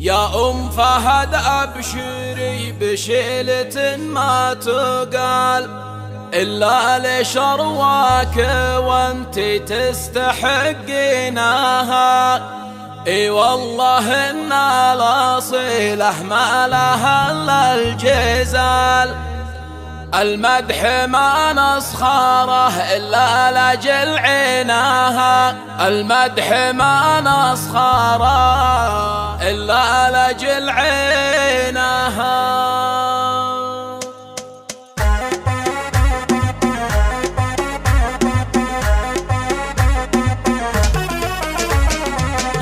يا أم فهد أبشري بشيلة ما تقال إلا لشرواك وانتي تستحقينها. اي والله إن الأصيلة ما لها إلا الجزال، المدح ما نسخره إلا لأجل عيناها، المدح ما نسخره إلا لأجل عيناها.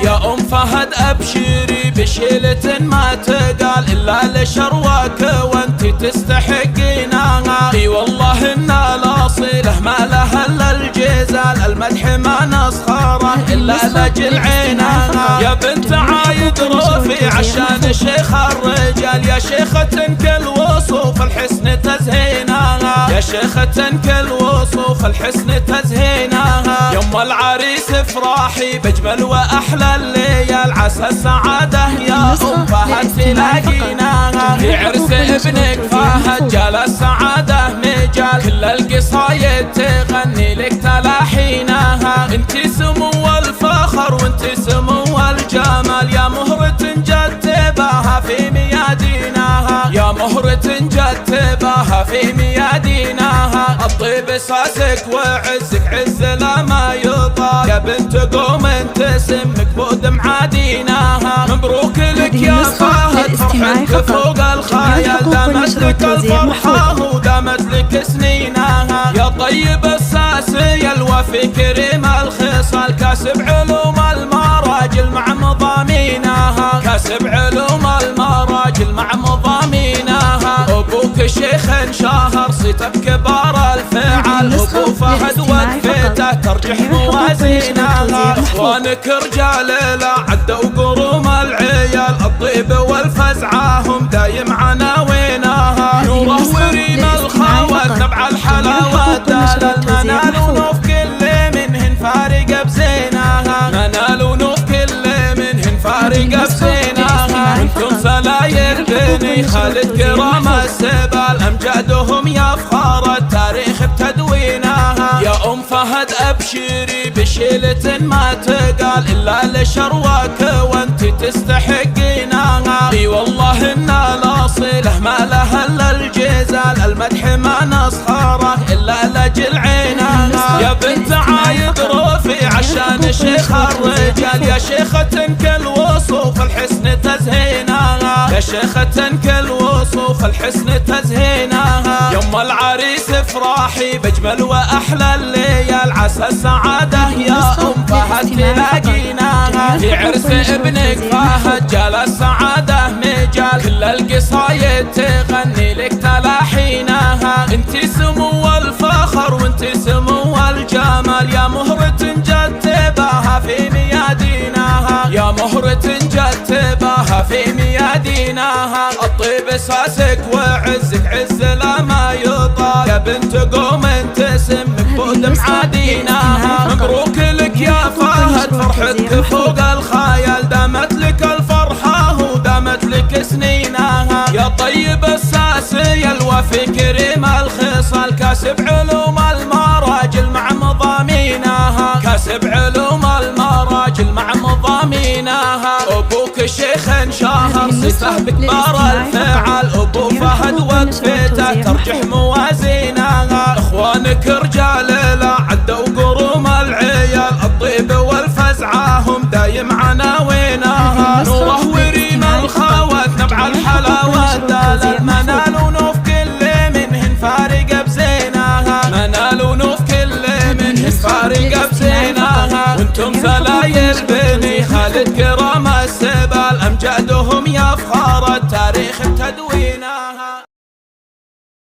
يا أم فهد أبشري بشيلة ما تقال إلا لشرواك وانتي تستحقينها. اي والله إن الأصيلة ما لها إلا الجزال، المدح ما نسخره إلا لأجل عينها. يا بنت عايد رفيع عشان شيخ الرجال، يا شيخة كل وصوف الحسن تزهينها، يا شيخة كل وصوف الحسن تزهينها. يم العريس افراحي بأجمل وأحلى الليال، عسى السعادة يا أم فهد تلاقيناها. في عرس ابنك فهد جال السعادة مجال، كل القصايد تغني لك تلاحينها. انتي سمو الفخر وانتي سمو الجمال، يا مهرة جتباها في ميادينها، يا مهرة جتباها في ميادينها. الطيب اساسك وعزك عز لا ما يطال، يا بنت قوم انت سمك بود معادينها. مبروك لك يا فهد فرحتك فوق الخيال، دامت لك الفرحة ودامت لك سنينها. يا طيب الساسي الوفي كريم الخصال، كاسب علوم المراجل مع مضامينها، كاسب علوم المراجل مع مضامينها. ابوك شيخ شاهر صيته بكبار الفعال، ابو فهد وقفته ترجح موازينها. اخوانك رجال لا عدوا قروم العيال، الطيب والفزعه هم دايم عناوينها. نوره وريم الخوات نبع الحلاوه دال المنال، ونوف كل منهن فارق بزينها، منال ونوف كل منهن فارق بزينها. وانتم سلاير بني خالد كرام السبال، امجادهم يفخر التاريخ بتدوينها. يا ام فهد ابشري بشيلة ما تقال إلا لشرواك وانتي تستحقينها. اي والله إن الأصيلة ما لها إلا الجزال، المدح ما نسخره إلا لأجل عينها. يا بنت عايد رفيع عشان شيخ الرجال، يا شيخة كل وصوف الحسن تزهينها، يا شيخة كل وصوف الحسن تزهينها. يم العريس افراحي بأجمل وأحلى الليال، عسى السعادة يا أم فهد تلاقيناها. في عرس ابنك فهد جال السعادة مجال، كل القصايد تغني لك تلاحينها. انتي سمو الفخر وانتي سمو الجمال، يا مهرة جتباها في ميادينها، يا مهرة جتباها في ميادينها. الطيب اساسك وعزك عز لا ما يطال، يا بنت قوم انت سمك بود معادينها. مبروك لك يا فهد فرحتك فوق الخيال، دامت لك الفرحة ودامت لك سنينها. يا طيب الساسي الوفي كريم الخصال، كاسب علوم المراجل مع مضامينها، كاسب علوم المراجل مع مضامينها. ابوك شيخ شاهر صيته بكبار الفعال، ابو فهد وقفته ترجح موازينها. اخوانك رجال لا عدوا قروم العيال، الطيب والفزعه هم دايم عناوينها. نوره وريم الخوات نبع الحلاوه دال المنال، ونوف كل منهن فارق بزينها، منال ونوف كل منهن فارق بزينها. وانتم سلاير بني خالد كرام السبال، امجادهم